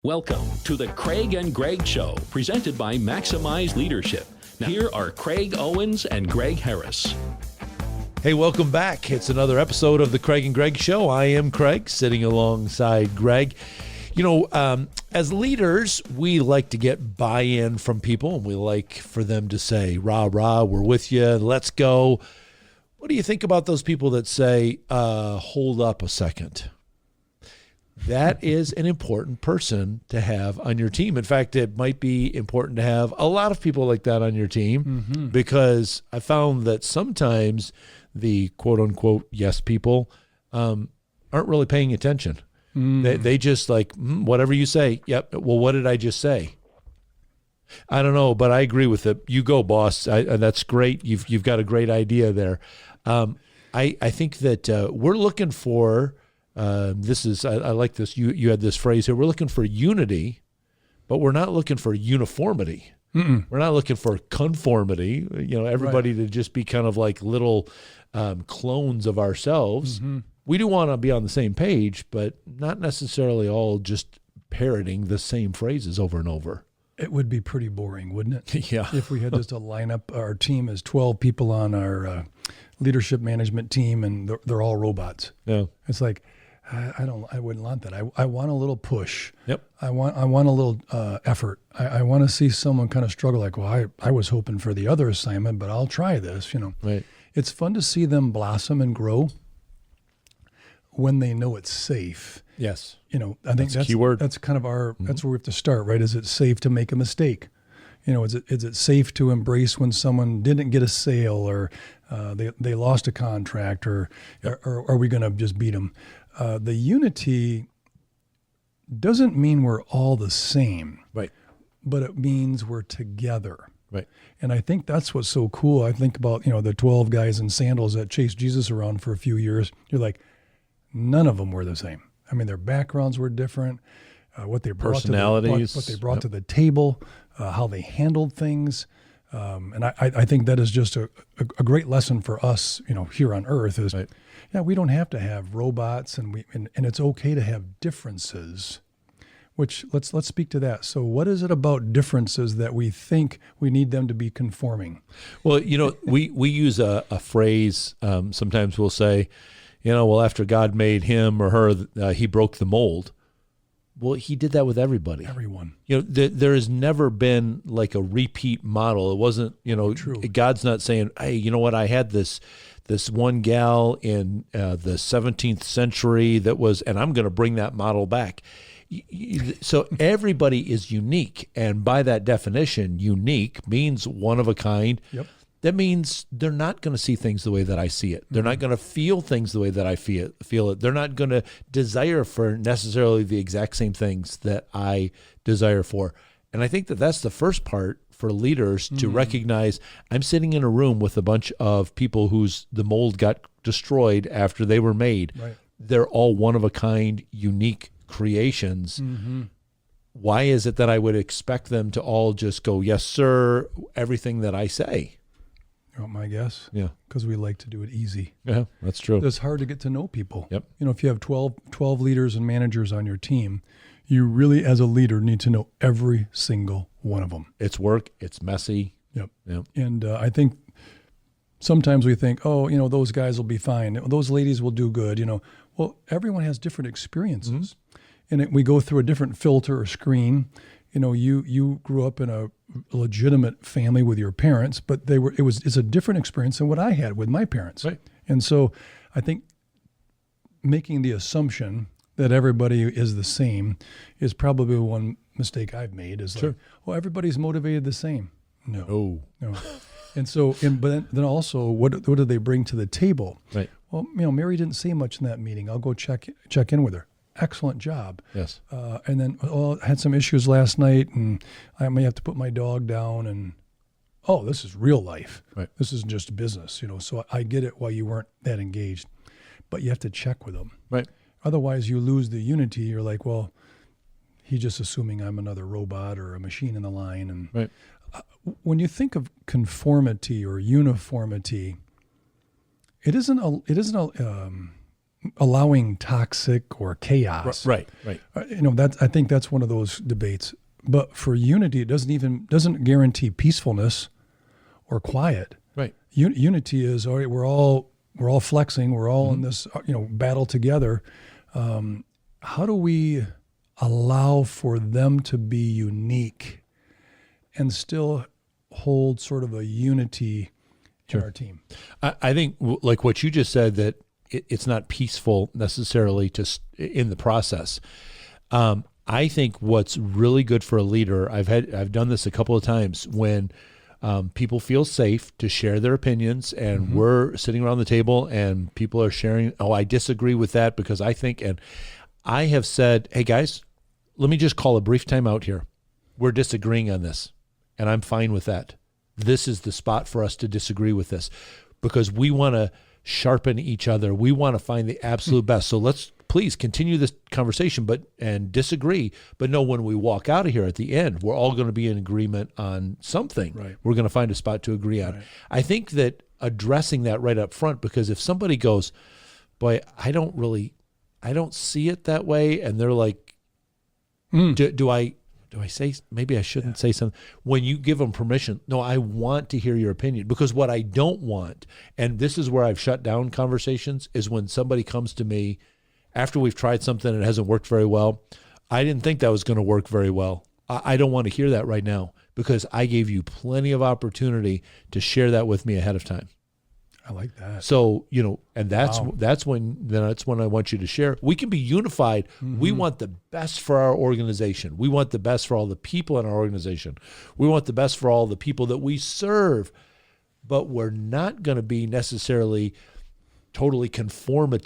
Welcome to the Craig and Greg Show, presented by Maximize Leadership. Now, here are Craig Owens and Greg Harris. Hey, welcome back. It's another episode of the Craig and Greg Show. I am Craig, sitting alongside Greg. You know, as leaders, we like to get buy-in from people, and we like for them to say, rah, rah, we're with you, let's go. What do you think about those people that say, hold up a second? That is an important person to have on your team. In fact, it might be important to have a lot of people like that on your team because I found that sometimes the quote-unquote yes people aren't really paying attention. They just like, whatever you say. Yep, well, what did I just say? I don't know, but I agree with it. You go, boss. That's great. You've got a great idea there. I think that we're looking for... I like this. You had this phrase here. We're looking for unity, but we're not looking for uniformity. We're not looking for conformity. You know, everybody to just be kind of like little clones of ourselves. We do want to be on the same page, but not necessarily all just parroting the same phrases over and over. It would be pretty boring, wouldn't it? Yeah. If we had just to line up our team as 12 people on our leadership management team, and they're all robots. Yeah. It's like, I wouldn't want that. I want a little push. Yep. I want a little effort. I want to see someone kind of struggle. Like, well, I was hoping for the other assignment, but I'll try this. You know. Right. It's fun to see them blossom and grow when they know it's safe. Yes. You know, I think that's key word. That's kind of our. That's where we have to start, right? Is it safe to make a mistake? You know, is it safe to embrace when someone didn't get a sale or they lost a contract or are we going to just beat them? The unity doesn't mean we're all the same, Right. but it means we're together. Right. And I think that's what's so cool. I think about, you know, the 12 guys in sandals that chased Jesus around for a few years. You're like, none of them were the same. I mean, their backgrounds were different, what they brought personalities, what they brought to the table, how they handled things. And I think that is just a great lesson for us, you know, here on earth is, yeah, we don't have to have robots and it's okay to have differences, which let's speak to that. So what is it about differences that we think we need them to be conforming? Well, you know, we use a phrase, sometimes we'll say, you know, well, after God made him or her, he broke the mold. Well, he did that with everybody. Everyone. You know, there has never been like a repeat model. It wasn't, you know, True. God's not saying, hey, you know what, I had this one gal in the 17th century that was, and I'm going to bring that model back. So everybody is unique. And by that definition, unique means one of a kind. Yep. That means they're not going to see things the way that I see it. They're not going to feel things the way that I feel it. They're not going to desire for necessarily the exact same things that I desire for. And I think that that's the first part for leaders to recognize. I'm sitting in a room with a bunch of people whose the mold got destroyed after they were made. Right. They're all one of a kind, unique creations. Why is it that I would expect them to all just go, yes, sir, everything that I say? You want my guess? Yeah. Because we like to do it easy. Yeah, that's true. It's hard to get to know people. Yep. You know, if you have 12 leaders and managers on your team, you really, as a leader, need to know every single one of them. It's work. It's messy. Yep. Yep. And I think sometimes we think, oh, you know, those guys will be fine. Those ladies will do good. You know, well, everyone has different experiences. And we go through a different filter or screen. You know, you grew up in a legitimate family with your parents, but it's a different experience than what I had with my parents. Right. And so I think making the assumption that everybody is the same is probably one mistake I've made is like, well, everybody's motivated the same. No. And so, but then also, what do they bring to the table? Right. Well, you know, Mary didn't say much in that meeting. I'll go check in with her. Excellent job. Yes. And then, I had some issues last night, and I may have to put my dog down. And this is real life. Right. This isn't just business, you know. So I get it why you weren't that engaged, but you have to check with them. Right. Otherwise, you lose the unity. You're like, well, he's just assuming I'm another robot or a machine in the line. And right. When you think of conformity or uniformity, it isn't a allowing toxic or chaos. Right. I think that's one of those debates. But for unity, it doesn't guarantee peacefulness or quiet. Right. Unity is, all right, we're all flexing, we're all in this battle together. How do we allow for them to be unique and still hold sort of a unity in our team? I think like what you just said, that it's not peaceful necessarily in the process. I think what's really good for a leader, I've done this a couple of times when people feel safe to share their opinions, and we're sitting around the table and people are sharing, oh, I disagree with that because I think, and I have said, hey guys, let me just call a brief time out here. We're disagreeing on this, and I'm fine with that. This is the spot for us to disagree with this because we want to sharpen each other. We want to find the absolute best. So let's please continue this conversation and disagree. But no, when we walk out of here at the end, we're all going to be in agreement on something. Right. We're going to find a spot to agree on. Right. I think that addressing that right up front, because if somebody goes, boy, I don't see it that way, and they're like, do I say, maybe I shouldn't say something? When you give them permission, no, I want to hear your opinion, because what I don't want, and this is where I've shut down conversations, is when somebody comes to me after we've tried something and it hasn't worked very well. I didn't think that was going to work very well. I don't want to hear that right now, because I gave you plenty of opportunity to share that with me ahead of time. I like that. So, and that's when I want you to share. We can be unified. We want the best for our organization. We want the best for all the people in our organization. We want the best for all the people that we serve. But we're not going to be necessarily totally conformed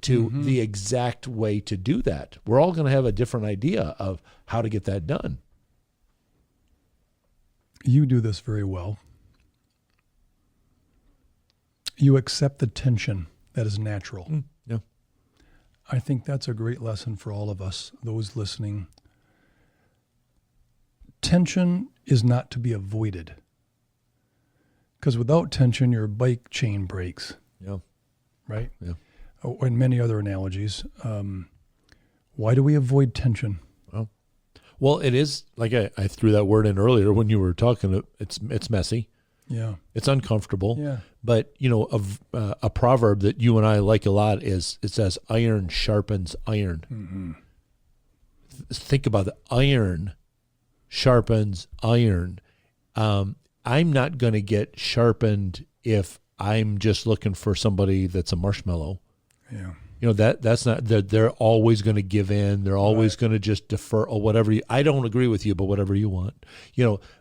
to the exact way to do that. We're all going to have a different idea of how to get that done. You do this very well. You accept the tension that is natural. Yeah. I think that's a great lesson for all of us, those listening. Tension is not to be avoided, because without tension, your bike chain breaks. Yeah. Right? Yeah. And many other analogies. Why do we avoid tension? Well, it is, like I threw that word in earlier when you were talking, it's messy. Yeah. It's uncomfortable. Yeah. But, a proverb that you and I like a lot is, it says, iron sharpens iron. Mm-hmm. Think about it. Iron sharpens iron. I'm not going to get sharpened if I'm just looking for somebody that's a marshmallow. Yeah. That's not, they're always going to give in. They're always going to just defer or whatever. I don't agree with you, but whatever you want,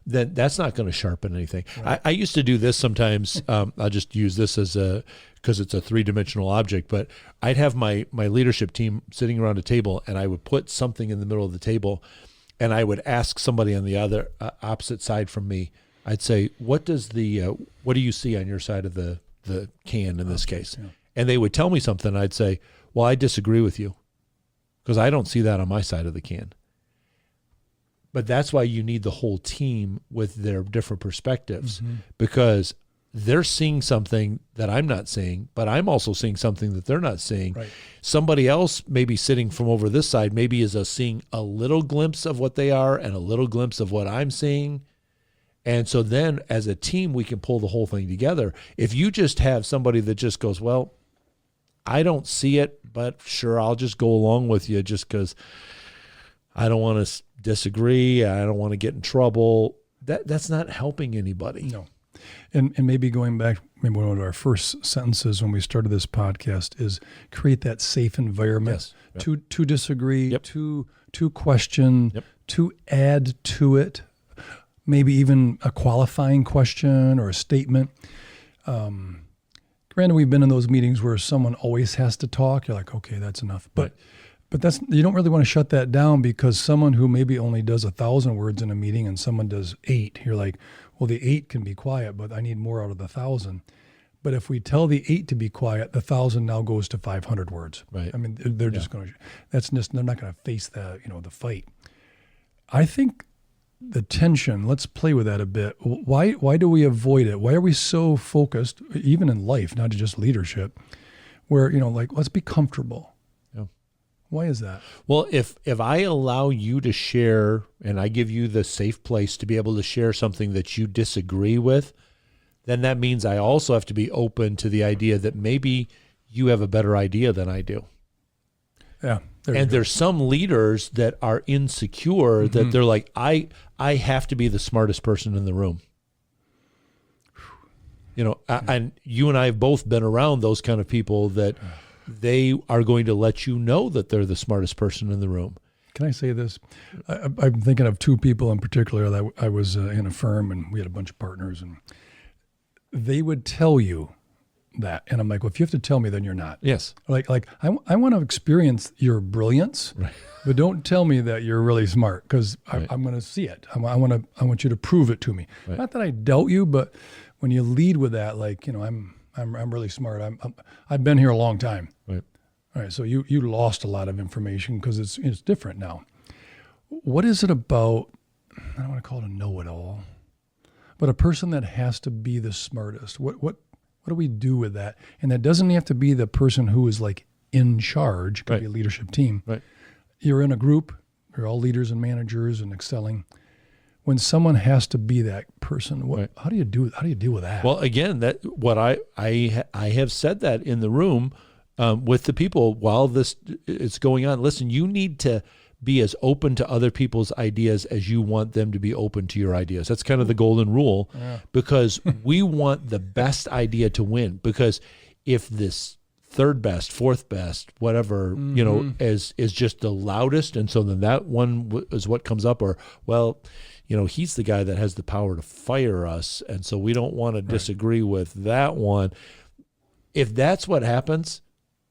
then that's not going to sharpen anything. Right. I used to do this sometimes. I'll just use this because it's a 3-dimensional object, but I'd have my leadership team sitting around a table, and I would put something in the middle of the table, and I would ask somebody on the other opposite side from me. I'd say, what do you see on your side of the can in this case? Yeah. And they would tell me something, and I'd say, well, I disagree with you because I don't see that on my side of the can. But that's why you need the whole team with their different perspectives, because they're seeing something that I'm not seeing, but I'm also seeing something that they're not seeing. Right. Somebody else maybe sitting from over this side maybe is seeing a little glimpse of what they are and a little glimpse of what I'm seeing. And so then as a team, we can pull the whole thing together. If you just have somebody that just goes, well, I don't see it, but sure, I'll just go along with you just because I don't want to disagree. I don't want to get in trouble. That's not helping anybody. No. And maybe going back, maybe one of our first sentences when we started this podcast is create that safe environment to disagree, to question, to add to it, maybe even a qualifying question or a statement. Granted, we've been in those meetings where someone always has to talk. You're like, okay, that's enough. But you don't really want to shut that down, because someone who maybe only does 1,000 words in a meeting and someone does 8, you're like, well, the 8 can be quiet, but I need more out of the 1,000. But if we tell the 8 to be quiet, the 1,000 now goes to 500 words. Right. I mean, they're just going to. They're not going to face the fight. I think the tension, let's play with that a bit. Why do we avoid it? Why are we so focused, even in life, not just leadership? where, like, let's be comfortable. Yeah. Why is that? Well, if I allow you to share and I give you the safe place to be able to share something that you disagree with, then that means I also have to be open to the idea that maybe you have a better idea than I do. Yeah. And there's some leaders that are insecure that they're like, I have to be the smartest person in the room. And you and I have both been around those kind of people that they are going to let you know that they're the smartest person in the room. Can I say this? I'm thinking of two people in particular that I was in a firm, and we had a bunch of partners, and they would tell you that. And I'm like, well, if you have to tell me, then you're not. Yes. Like I want to experience your brilliance, Right. but don't tell me that you're really smart, because I'm going to see it. I want you to prove it to me. Right. Not that I doubt you, but when you lead with that, like, I'm really smart. I've been here a long time. Right. All right. So you lost a lot of information because it's different now. What is it about? I don't want to call it a know-it-all, but a person that has to be the smartest. What do we do with that? And that doesn't have to be the person who is like in charge. It could Right. be a leadership team. Right. You're in a group. You're all leaders and managers and excelling. When someone has to be that person, Right. how do you deal with that? Well, again, that what I have said that in the room with the people while this is going on. Listen, you need to be as open to other people's ideas as you want them to be open to your ideas. That's kind of the golden rule, because we want the best idea to win. Because if this third best, fourth best, whatever, is just the loudest, and so then that one is what comes up, or, well, he's the guy that has the power to fire us, and so we don't want to disagree with that one. If that's what happens,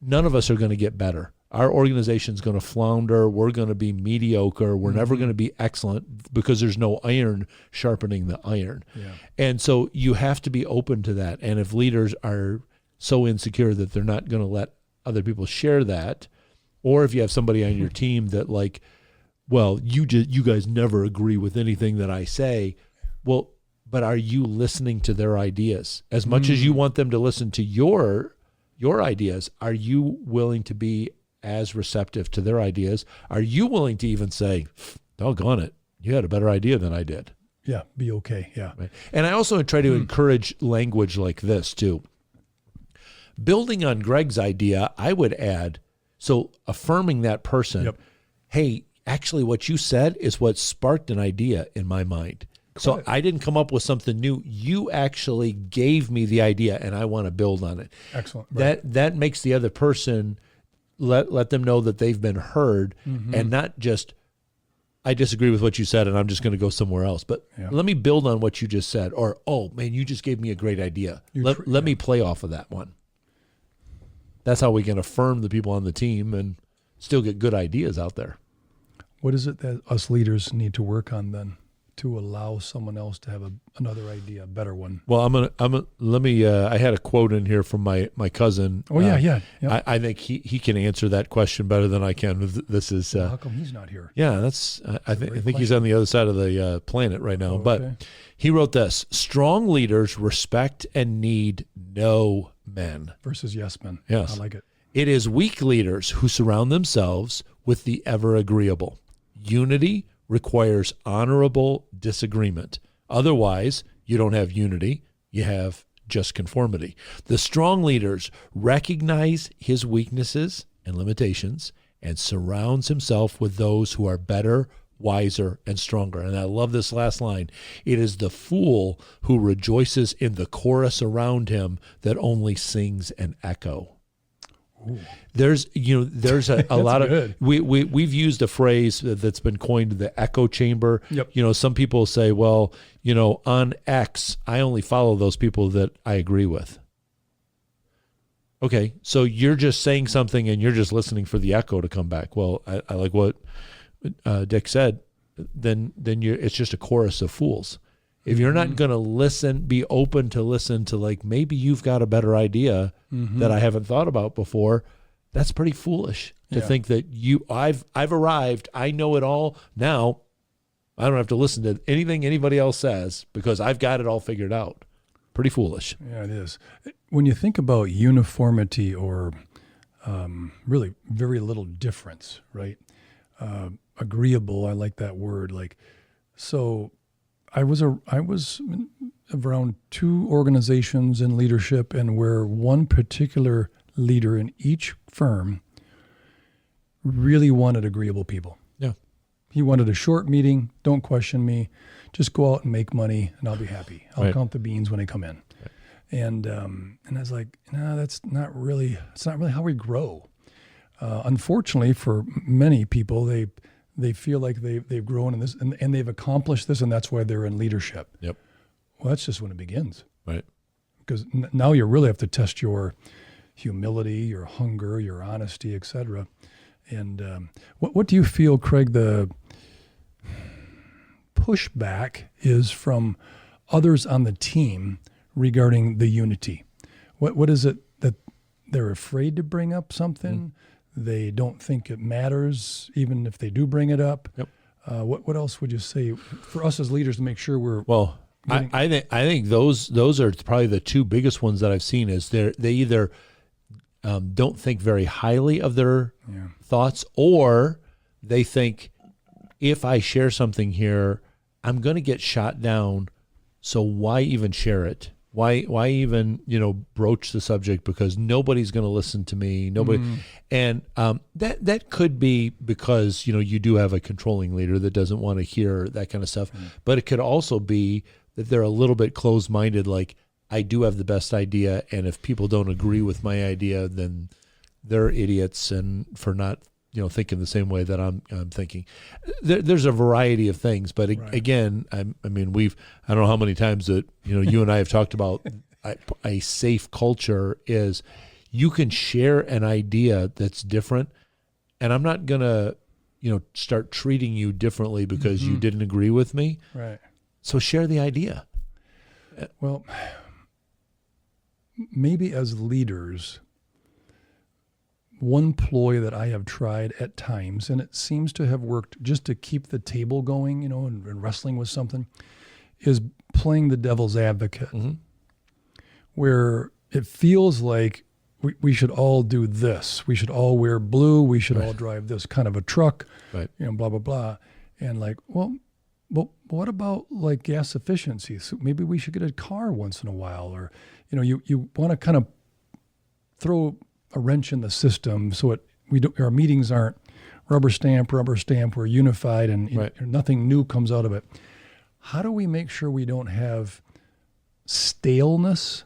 none of us are going to get better. Our organization's going to flounder. We're going to be mediocre. We're never going to be excellent, because there's no iron sharpening the iron. Yeah. And so you have to be open to that. And if leaders are so insecure that they're not going to let other people share that, or if you have somebody on your team that, like, well, you guys never agree with anything that I say, well, but are you listening to their ideas? As much as you want them to listen to your ideas, are you willing to be as receptive to their ideas? Are you willing to even say, doggone it, you had a better idea than I did? Yeah, be okay. Yeah. Right. And I also try to encourage language like this too. Building on Greg's idea, I would add, so affirming that person, hey, actually what you said is what sparked an idea in my mind. So I didn't come up with something new. You actually gave me the idea, and I want to build on it. Excellent. Right. That makes the other person, let them know that they've been heard, and not just, I disagree with what you said and I'm just going to go somewhere else. But let me build on what you just said. Or, oh, man, you just gave me a great idea. Let me play off of that one. That's how we can affirm the people on the team and still get good ideas out there. What is it that us leaders need to work on then to allow someone else to have another idea, a better one? Well, let me, I had a quote in here from my cousin. Oh, yeah. I think he can answer that question better than I can. This is, how come he's not here? Yeah, I think he's on the other side of the planet right now. But he wrote this: strong leaders respect and need no men. Versus yes men. Yes. I like it. It is weak leaders who surround themselves with the ever agreeable. Unity requires honorable disagreement. Otherwise, you don't have unity. You have just conformity. The strong leaders recognize his weaknesses and limitations and surrounds himself with those who are better, wiser, and stronger. And I love this last line. It is the fool who rejoices in the chorus around him that only sings an echo. Ooh. There's a lot of good. we've used a phrase that's been coined, the echo chamber. Yep. Some people say, well, on X, I only follow those people that I agree with. Okay, so you're just saying something and you're just listening for the echo to come back. Well, I like what Dick said. Then it's just a chorus of fools. If you're not going to listen, be open to listen to, like, maybe you've got a better idea that I haven't thought about before, that's pretty foolish to think that I've arrived, I know it all. Now I don't have to listen to anything anybody else says because I've got it all figured out. Pretty foolish. Yeah, it is. When you think about uniformity or really very little difference, right? Agreeable, I like that word. Like, so I was around 2 organizations in leadership, and where one particular leader in each firm really wanted agreeable people. Yeah. He wanted a short meeting, don't question me, just go out and make money and I'll be happy. I'll count the beans when they come in. Right. And I was like, no, it's not really how we grow. Unfortunately for many people, they feel like they've grown in this and they've accomplished this, and that's why they're in leadership. Yep. Well, that's just when it begins. Right. Because now you really have to test your humility, your hunger, your honesty, etc. And what do you feel, Craig, the pushback is from others on the team regarding the unity? What is it that they're afraid to bring up something? They don't think it matters, even if they do bring it up. Yep. What else would you say for us as leaders to make sure we're I think those are probably the 2 biggest ones that I've seen. Is they either don't think very highly of their thoughts, or they think if I share something here, I'm going to get shot down. So why even share it? Why even, broach the subject, because nobody's going to listen to me. Nobody. And that could be because, you do have a controlling leader that doesn't want to hear that kind of stuff. But it could also be that they're a little bit closed-minded, like, I do have the best idea, and if people don't agree with my idea, then they're idiots and for not, thinking the same way that I'm thinking. There's a variety of things, but again, I don't know how many times that you and I have talked about a safe culture is you can share an idea that's different, and I'm not gonna start treating you differently because you didn't agree with me. Right. So share the idea. Well, maybe as leaders, one ploy that I have tried at times, and it seems to have worked just to keep the table going, and wrestling with something, is playing the devil's advocate, where it feels like we should all do this. We should all wear blue. We should all drive this kind of a truck, blah, blah, blah. And like, well, what about like gas efficiency? So maybe we should get a car once in a while, or, you want to kind of throw a wrench in the system so our meetings aren't rubber stamp, we're unified, and nothing new comes out of it. How do we make sure we don't have staleness,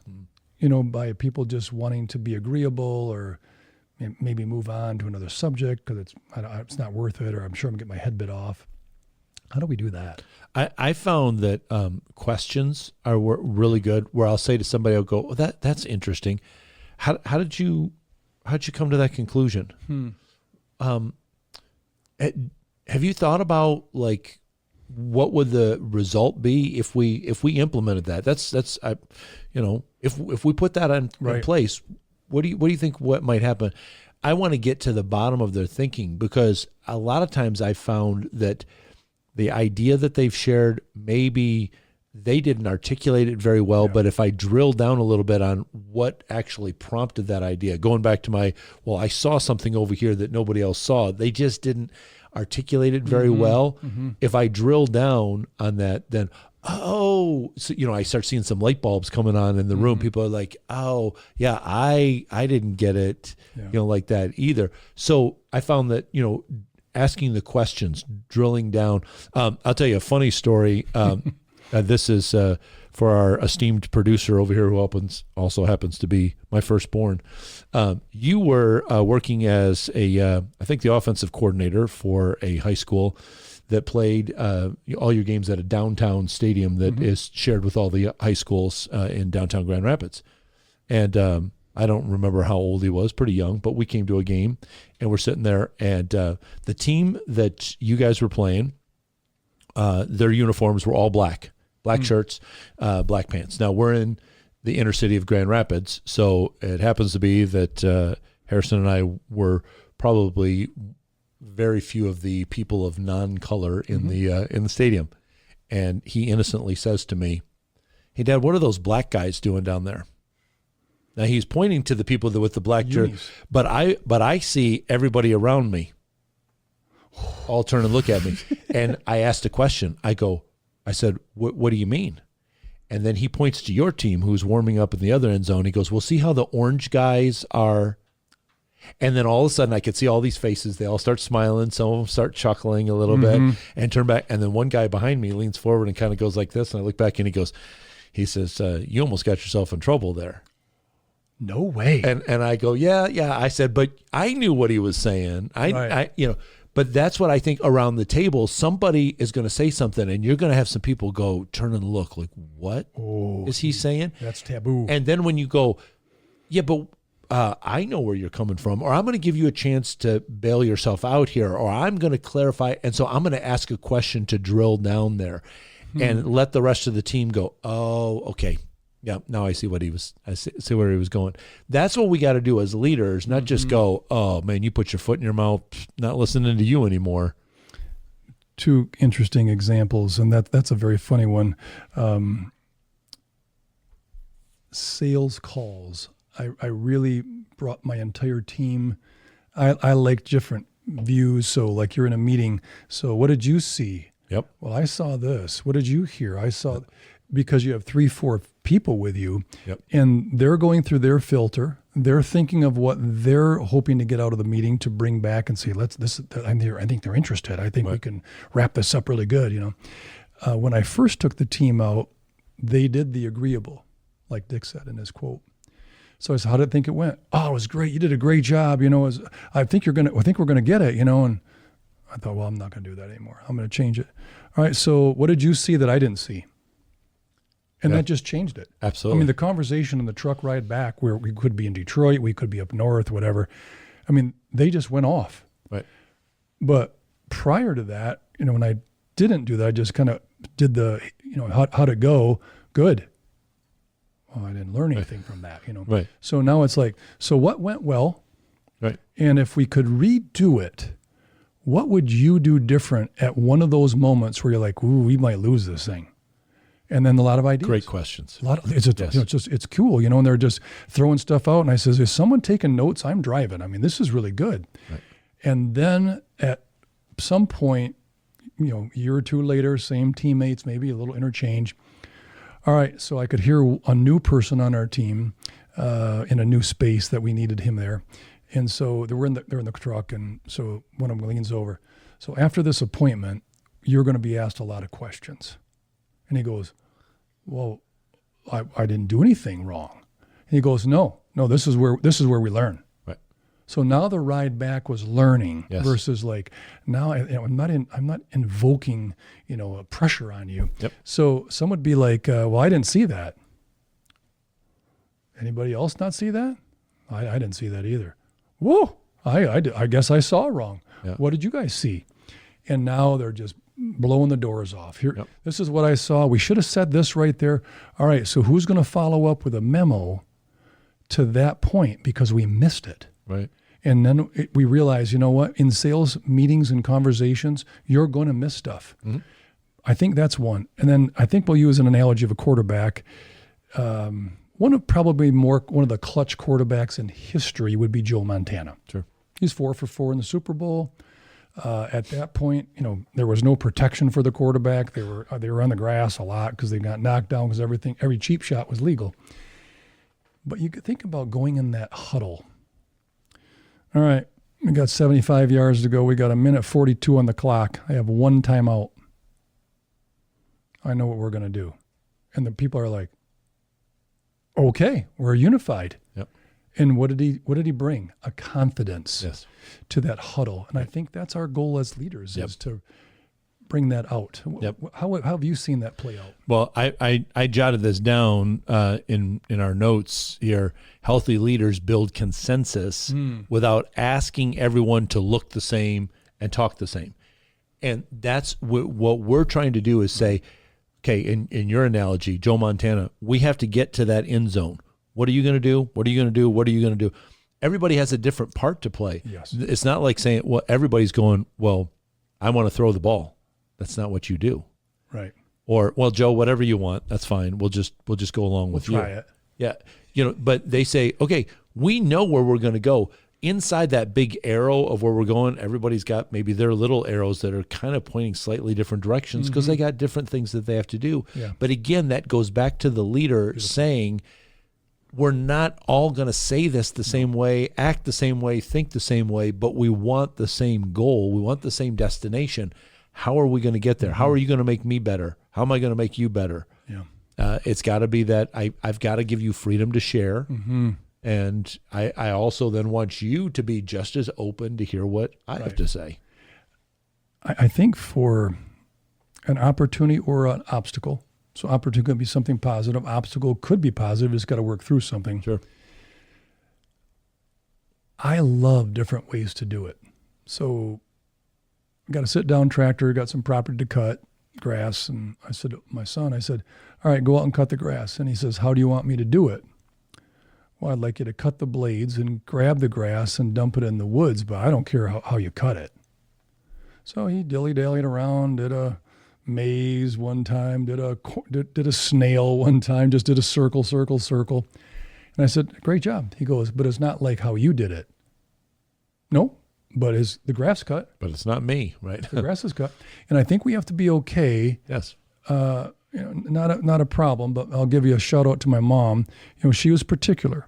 by people just wanting to be agreeable, or maybe move on to another subject because it's not worth it, or I'm sure I'm going to get my head bit off? How do we do that? I found that questions are really good, where I'll say to somebody, I'll go, that's interesting. How did you come to that conclusion? Have you thought about like what would the result be if we implemented that? If we put that in place, what do you think what might happen? I want to get to the bottom of their thinking, because a lot of times I found that the idea that they've shared, maybe they didn't articulate it very well, but if I drill down a little bit on what actually prompted that idea, going back to I saw something over here that nobody else saw, they just didn't articulate it very well. If I drill down on that, then, I start seeing some light bulbs coming on in the room. People are like, oh, yeah, I didn't get it, like that either. So I found that, asking the questions, drilling down. I'll tell you a funny story. This is for our esteemed producer over here, who also happens to be my firstborn. You were working as I think the offensive coordinator for a high school that played all your games at a downtown stadium that is shared with all the high schools in downtown Grand Rapids. And I don't remember how old he was, pretty young, but we came to a game and we're sitting there, and the team that you guys were playing, their uniforms were all black shirts, black pants. Now we're in the inner city of Grand Rapids, so it happens to be that Harrison and I were probably very few of the people of non-color in the stadium. And he innocently says to me, "Hey, Dad, what are those black guys doing down there?" Now he's pointing to the people with the black jersey, Unis. but I see everybody around me all turn and look at me. And I asked a question. I said, what do you mean? And then he points to your team who's warming up in the other end zone. He goes, well, see how the orange guys are. And then all of a sudden I could see all these faces. They all start smiling. Some of them start chuckling a little bit and turn back. And then one guy behind me leans forward and kind of goes like this. And I look back and he says, you almost got yourself in trouble there. No way. And I go, yeah. I said, but I knew what he was saying. But that's what I think around the table. Somebody is going to say something, and you're going to have some people go turn and look like, what is he saying? That's taboo. And then when you go, yeah, but I know where you're coming from, or I'm going to give you a chance to bail yourself out here, or I'm going to clarify. And so I'm going to ask a question to drill down there and let the rest of the team go, oh, okay. Yeah, now I see I see where he was going. That's what we got to do as leaders, not just go, oh, man, you put your foot in your mouth, not listening to you anymore. Two interesting examples, and that's a very funny one. Sales calls. I really brought my entire team. I like different views. So like you're in a meeting. So what did you see? Yep. Well, I saw this. What did you hear? I saw, because you have 3-4 people with you, and they're going through their filter. They're thinking of what they're hoping to get out of the meeting to bring back and say, I think they're interested. I think we can wrap this up really good. When I first took the team out, they did the agreeable, like Dick said in his quote. So I said, how did I think it went? Oh, it was great. You did a great job. I think we're going to get it, and I thought, well, I'm not going to do that anymore. I'm going to change it. All right. So what did you see that I didn't see? And that just changed it. Absolutely. I mean, the conversation in the truck ride back, where we could be in Detroit, we could be up north, whatever. I mean, they just went off. Right. But prior to that, when I didn't do that, I just kind of did the, how'd it go? Good. Well, I didn't learn anything from that, Right. So now it's like, so what went well? Right. And if we could redo it, what would you do different at one of those moments where you're like, ooh, we might lose this thing? And then a lot of ideas. Great questions. It's cool, and they're just throwing stuff out. And I says, is someone taking notes? I'm driving. I mean, this is really good. Right. And then at some point, a year or two later, same teammates, maybe a little interchange. All right, so I could hear a new person on our team in a new space that we needed him there. And so they're in the truck, and so one of them leans over. So after this appointment, you're going to be asked a lot of questions. And he goes, well, I didn't do anything wrong. And he goes, no, this is where we learn. Right. So now the ride back was learning versus like now I'm not invoking a pressure on you. Yep. So some would be like, well, I didn't see that. Anybody else not see that? I didn't see that either. Whoa, I guess I saw wrong. Yeah. What did you guys see? And now they're just blowing the doors off. Here, This is what I saw. We should have said this right there. All right, so who's going to follow up with a memo to that point because we missed it? Right. And then we realize, what? In sales meetings and conversations, you're going to miss stuff. Mm-hmm. I think that's one. And then I think we'll use an analogy of a quarterback. One of the clutch quarterbacks in history would be Joe Montana. Sure. He's 4 for 4 in the Super Bowl. At that point, there was no protection for the quarterback. They were on the grass a lot because they got knocked down because every cheap shot was legal. But you could think about going in that huddle. All right, we got 75 yards to go. We got 1:42 on the clock. I have one timeout. I know what we're going to do. And the people are like, okay, we're unified. Yep. And what did he bring? A confidence to that huddle. And I think that's our goal as leaders is to bring that out. Yep. How have you seen that play out? Well, I jotted this down in our notes here. Healthy leaders build consensus without asking everyone to look the same and talk the same. And that's what we're trying to do is say, okay, in your analogy, Joe Montana, we have to get to that end zone. What are you going to do? What are you going to do? What are you going to do? Everybody has a different part to play. Yes. It's not like saying, well, everybody's going, well, I want to throw the ball. That's not what you do. Right. Or, well, Joe, whatever you want, that's fine. We'll just go along with you. We'll try it. Yeah. But they say, okay, we know where we're going to go. Inside that big arrow of where we're going, everybody's got maybe their little arrows that are kind of pointing slightly different directions because they got different things that they have to do. Yeah. But again, that goes back to the leader saying, we're not all going to say this the same way, act the same way, think the same way, but we want the same goal. We want the same destination. How are we going to get there? How are you going to make me better? How am I going to make you better? Yeah. It's got to be that I've got to give you freedom to share. And I also then want you to be just as open to hear what I have to say. I think for an opportunity or an obstacle, so opportunity could be something positive, obstacle could be positive, it's got to work through something. Sure. I love different ways to do it. So I got a sit-down tractor, got some property to cut, grass, and I said to my son, all right, go out and cut the grass. And he says, how do you want me to do it? Well, I'd like you to cut the blades and grab the grass and dump it in the woods, but I don't care how you cut it. So he dilly-dallied around, did a maze one time, did a snail one time, just did a circle. And I said, great job. He goes, but it's not like how you did it. No, but is the grass cut? But it's not me, right? The grass is cut. And I think we have to be okay. Yes. Not a problem, but I'll give you a shout out to my mom. She was particular,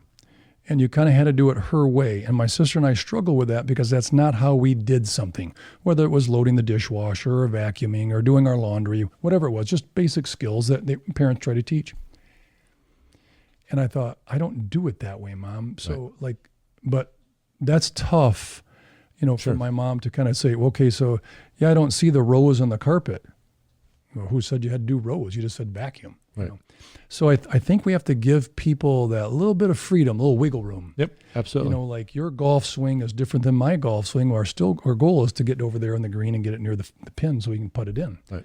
and you kind of had to do it her way. And my sister and I struggle with that because that's not how we did something, whether it was loading the dishwasher or vacuuming or doing our laundry, whatever it was, just basic skills that the parents try to teach. And I thought, I don't do it that way, Mom. So but that's tough, for my mom to kind of say, okay, so I don't see the rows on the carpet. Well, who said you had to do rows? You just said vacuum. Right. So I think we have to give people that little bit of freedom, a little wiggle room. Yep, absolutely. Like your golf swing is different than my golf swing. Our goal is to get over there on the green and get it near the pin so we can put it in. Right.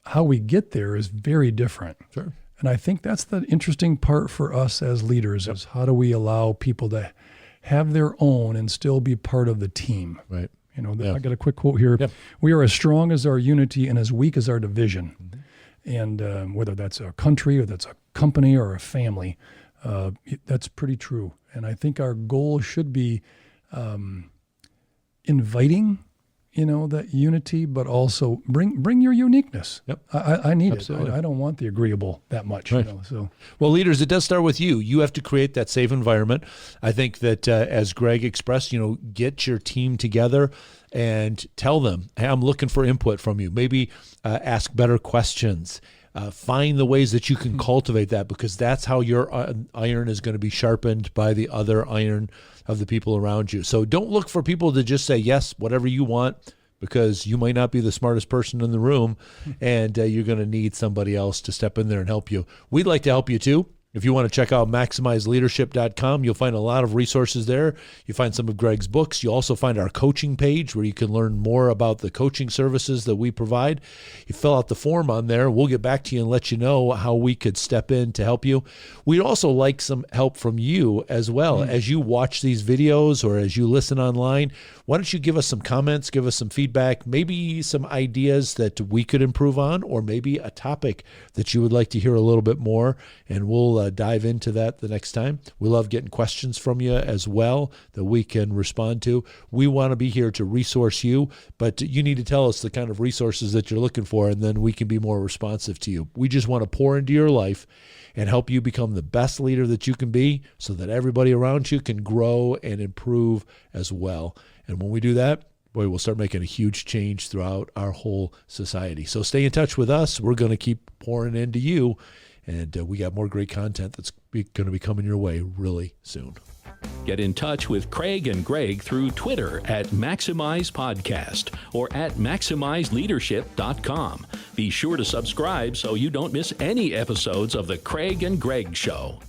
How we get there is very different. Sure. And I think that's the interesting part for us as leaders is how do we allow people to have their own and still be part of the team. Right. I got a quick quote here. Yep. We are as strong as our unity and as weak as our division. And whether that's a country or that's a company or a family, that's pretty true. And I think our goal should be inviting, that unity, but also bring your uniqueness. Yep. I need Absolutely. it. I don't want the agreeable that much. Right. Well, leaders, it does start with you. You have to create that safe environment. I think that as Greg expressed, get your team together and tell them, hey, I'm looking for input from you. Maybe ask better questions. Find the ways that you can cultivate that, because that's how your iron is going to be sharpened by the other iron of the people around you. So don't look for people to just say, yes, whatever you want, because you might not be the smartest person in the room, and you're going to need somebody else to step in there and help you. We'd like to help you too. If you want to check out maximizeleadership.com, you'll find a lot of resources there. You find some of Greg's books. You also find our coaching page where you can learn more about the coaching services that we provide. You fill out the form on there. We'll get back to you and let you know how we could step in to help you. We'd also like some help from you as well. As you watch these videos or as you listen online, why don't you give us some comments, give us some feedback, maybe some ideas that we could improve on, or maybe a topic that you would like to hear a little bit more, and we'll dive into that the next time. We love getting questions from you as well that we can respond to. We want to be here to resource you, but you need to tell us the kind of resources that you're looking for, and then we can be more responsive to you. We just want to pour into your life and help you become the best leader that you can be so that everybody around you can grow and improve as well. And when we do that, boy, we'll start making a huge change throughout our whole society. So stay in touch with us. We're going to keep pouring into you. And we got more great content that's going to be coming your way really soon. Get in touch with Craig and Greg through Twitter at Maximize Podcast or at MaximizeLeadership.com. Be sure to subscribe so you don't miss any episodes of The Craig and Greg Show.